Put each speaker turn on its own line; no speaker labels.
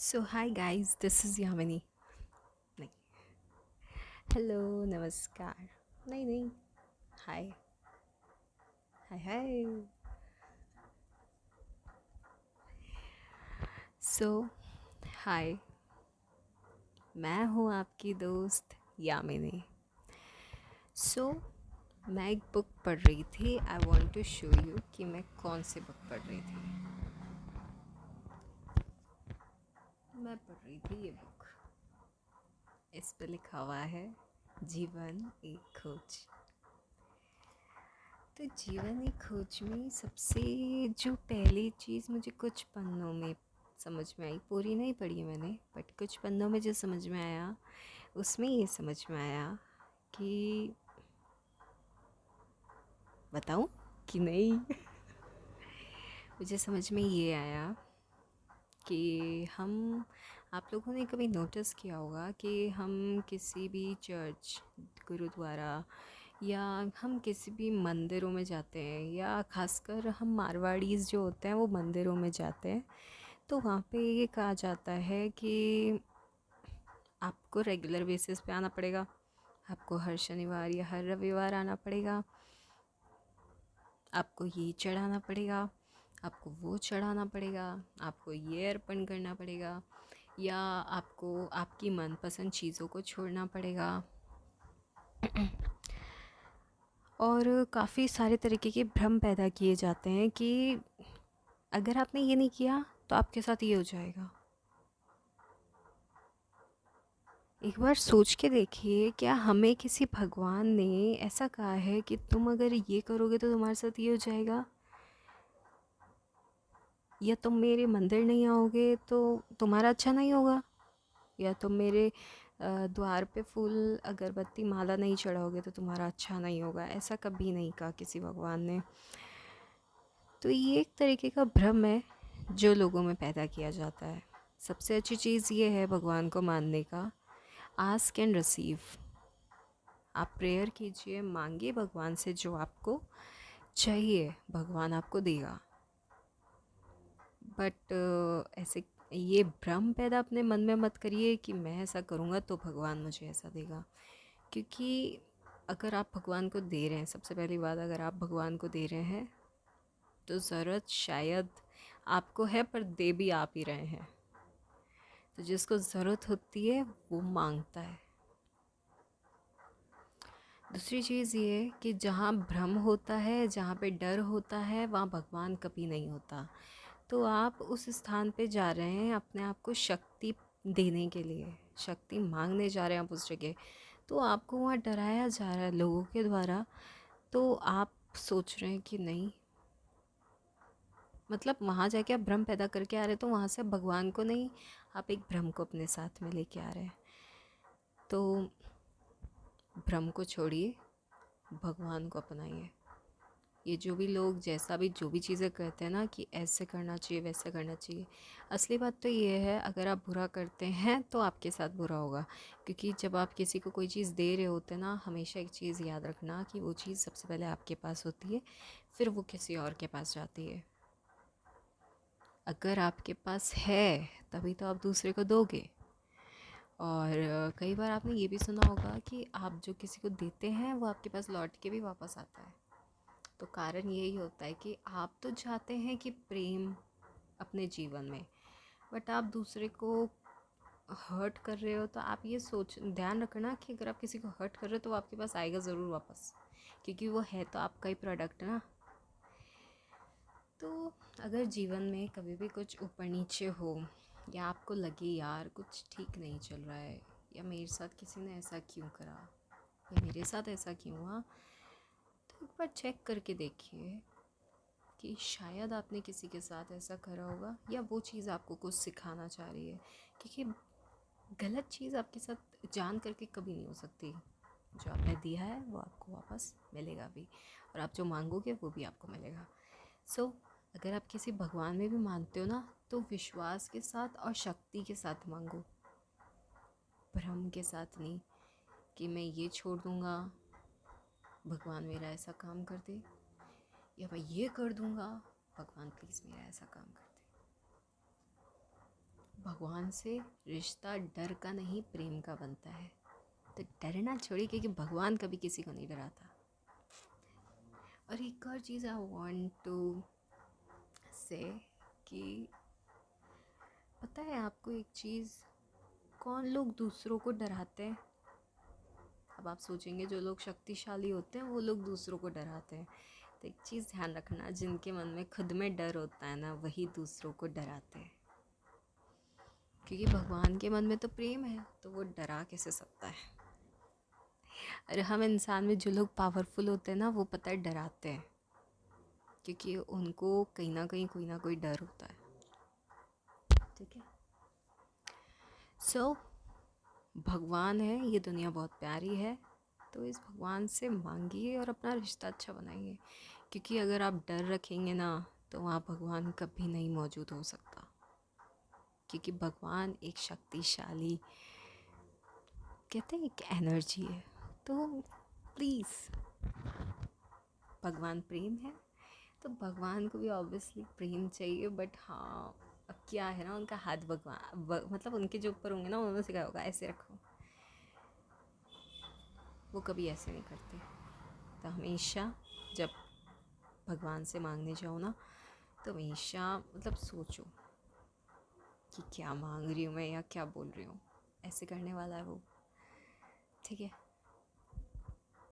So hi guys, this is Yamini. नहीं, hello, नमस्कार। नहीं नहीं, हाय हाय हाय। सो हाय, मैं हूँ आपकी दोस्त यामिनी। सो मैं एक बुक पढ़ रही थी। I want to show you कि मैं कौन सी बुक पढ़ रही थी। मैं पढ़ रही थी ये बुक। इस पे लिखा हुआ है जीवन एक खोज। तो जीवन एक खोज में सबसे जो पहली चीज़ मुझे कुछ पन्नों में समझ में आई, पूरी नहीं पढ़ी मैंने, बट कुछ पन्नों में जो समझ में आया उसमें ये समझ में आया कि बताऊं कि नहीं। मुझे समझ में ये आया कि हम, आप लोगों ने कभी नोटिस किया होगा कि हम किसी भी चर्च, गुरुद्वारा, या हम किसी भी मंदिरों में जाते हैं, या खासकर हम मारवाड़ीज़ जो होते हैं वो मंदिरों में जाते हैं, तो वहाँ पे ये कहा जाता है कि आपको रेगुलर बेसिस पे आना पड़ेगा, आपको हर शनिवार या हर रविवार आना पड़ेगा, आपको ये चढ़ाना पड़ेगा, आपको वो चढ़ाना पड़ेगा, आपको ये अर्पण करना पड़ेगा, या आपको आपकी मनपसंद चीज़ों को छोड़ना पड़ेगा। और काफ़ी सारे तरीके के भ्रम पैदा किए जाते हैं कि अगर आपने ये नहीं किया तो आपके साथ ये हो जाएगा। एक बार सोच के देखिए, क्या हमें किसी भगवान ने ऐसा कहा है कि तुम अगर ये करोगे तो तुम्हारे साथ ये हो जाएगा, या तुम मेरे मंदिर नहीं आओगे तो तुम्हारा अच्छा नहीं होगा, या तुम मेरे द्वार पे फूल अगरबत्ती माला नहीं चढ़ाओगे तो तुम्हारा अच्छा नहीं होगा। ऐसा कभी नहीं कहा किसी भगवान ने। तो ये एक तरीके का भ्रम है जो लोगों में पैदा किया जाता है। सबसे अच्छी चीज़ ये है भगवान को मानने का, आस्क एंड रिसीव। आप प्रेयर कीजिए, मांगिए भगवान से जो आपको चाहिए, भगवान आपको देगा। बट ऐसे ये भ्रम पैदा अपने मन में मत करिए कि मैं ऐसा करूँगा तो भगवान मुझे ऐसा देगा। क्योंकि अगर आप भगवान को दे रहे हैं, सबसे पहली बात, अगर आप भगवान को दे रहे हैं तो ज़रूरत शायद आपको है, पर दे भी आप ही रहे हैं। तो जिसको ज़रूरत होती है वो मांगता है। दूसरी चीज़ ये कि जहाँ भ्रम होता है, जहाँ पे डर होता है, वहाँ भगवान कभी नहीं होता। तो आप उस स्थान पे जा रहे हैं अपने आप को शक्ति देने के लिए, शक्ति मांगने जा रहे हैं आप उस जगह, तो आपको वहाँ डराया जा रहा है लोगों के द्वारा। तो आप सोच रहे हैं कि नहीं, मतलब वहाँ जाके आप भ्रम पैदा करके आ रहे हैं, तो वहाँ से भगवान को नहीं, आप एक भ्रम को अपने साथ में लेके आ रहे हैं। तो भ्रम को छोड़िए, भगवान को अपनाइए। ये जो भी लोग जैसा भी जो भी चीज़ें कहते हैं ना कि ऐसे करना चाहिए, वैसे करना चाहिए, असली बात तो ये है, अगर आप बुरा करते हैं तो आपके साथ बुरा होगा। क्योंकि जब आप किसी को कोई चीज़ दे रहे होते हैं ना, हमेशा एक चीज़ याद रखना कि वो चीज़ सबसे पहले आपके पास होती है, फिर वो किसी और के पास जाती है। अगर आपके पास है तभी तो आप दूसरे को दोगे। और कई बार आपने ये भी सुना होगा कि आप जो किसी को देते हैं वो आपके पास लौट के भी वापस आता है। तो कारण यही होता है कि आप तो चाहते हैं कि प्रेम अपने जीवन में, बट आप दूसरे को हर्ट कर रहे हो। तो आप ये सोच ध्यान रखना कि अगर आप किसी को हर्ट कर रहे हो तो वो आपके पास आएगा ज़रूर वापस, क्योंकि वो है तो आपका ही प्रोडक्ट ना। तो अगर जीवन में कभी भी कुछ ऊपर नीचे हो, या आपको लगे यार कुछ ठीक नहीं चल रहा है, या मेरे साथ किसी ने ऐसा क्यों करा, या मेरे साथ ऐसा क्यों हुआ, तो एक बार चेक करके देखिए कि शायद आपने किसी के साथ ऐसा करा होगा, या वो चीज़ आपको कुछ सिखाना चाह रही है। क्योंकि गलत चीज़ आपके साथ जान करके कभी नहीं हो सकती। जो आपने दिया है वो आपको वापस मिलेगा भी, और आप जो मांगोगे वो भी आपको मिलेगा। सो अगर आप किसी भगवान में भी मानते हो ना, तो विश्वास के साथ और शक्ति के साथ मांगो, भ्रम के साथ नहीं कि मैं ये छोड़ दूँगा, भगवान मेरा ऐसा काम कर दे, या मैं ये कर दूँगा, भगवान प्लीज़ मेरा ऐसा काम कर भगवान से रिश्ता डर का नहीं प्रेम का बनता है। तो डरना छोड़िए, क्योंकि भगवान कभी किसी को नहीं डराता। और एक और चीज़ आई वांट टू से कि पता है आपको एक चीज़, कौन लोग दूसरों को डराते हैं? अब आप सोचेंगे जो लोग शक्तिशाली होते हैं वो लोग दूसरों को डराते हैं। तो एक चीज़ ध्यान रखना, जिनके मन में खुद में डर होता है ना, वही दूसरों को डराते हैं। क्योंकि भगवान के मन में तो प्रेम है, तो वो डरा कैसे सकता है? अरे हम इंसान में जो लोग पावरफुल होते हैं ना, वो पता है डराते हैं, क्योंकि उनको कहीं ना कहीं कोई ना कोई डर होता है। ठीक है। सो भगवान है, ये दुनिया बहुत प्यारी है, तो इस भगवान से मांगिए और अपना रिश्ता अच्छा बनाइए। क्योंकि अगर आप डर रखेंगे ना, तो वहाँ भगवान कभी नहीं मौजूद हो सकता। क्योंकि भगवान एक शक्तिशाली, कहते हैं एक एनर्जी है। तो प्लीज़, भगवान प्रेम है, तो भगवान को भी ऑब्वियसली प्रेम चाहिए। बट हाँ, अब क्या है ना, उनका हाथ मतलब उनके जो ऊपर होंगे ना, उन्होंने सिखाया होगा ऐसे रखो, वो कभी ऐसे नहीं करते। तो हमेशा जब भगवान से मांगने जाओ ना, तो हमेशा मतलब सोचो कि क्या मांग रही हूँ मैं या क्या बोल रही हूँ। ऐसे करने वाला है वो। ठीक है।